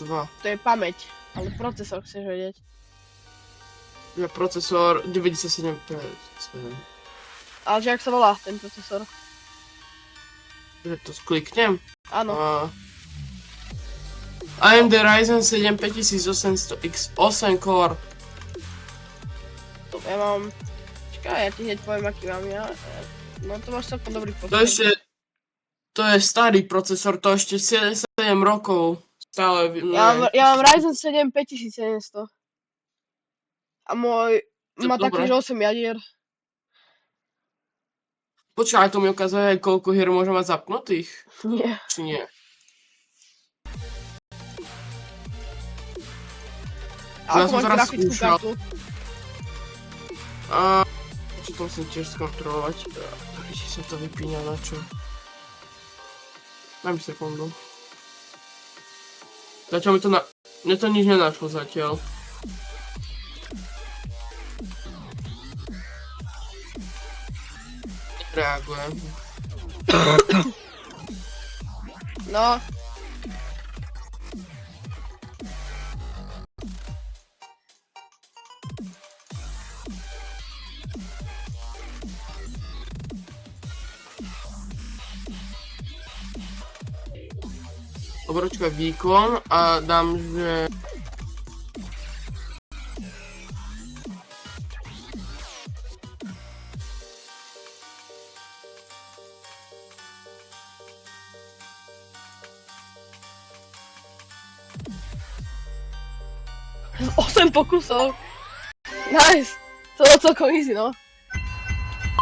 2. To je pamäť, ale procesor chceš vedieť. Je procesor 97. Ale že jak sa volá ten procesor? Že to skliknem. Áno. AMD Ryzen 7 5800X 8 core. To ja mám... Čakaj, ja ti hneď poviem, aký mám ja. No to máš celkom dobrý To procesor. ešte... To je starý procesor, to ešte 7 rokov. Stále... Ja mám Ryzen 7 5700. A môj má Dobre. taktiež 8 jadier. Počkaj, to mi ukazuje, koľko hier môže mať zapnutých? Nie. Či nie? A Ja ako som máš teraz grafickú skúšal. kartu? Čo to musím tiež skontrolovať. Či sa to vypíňa na čo? Daj mi sekundu. Zatiaľ mi to na... Mne to nič nenašlo zatiaľ. Reagujem. No. Obročka výkon a dám, že... Z 8 pokusov. Nice. To bolo celkom easy, no.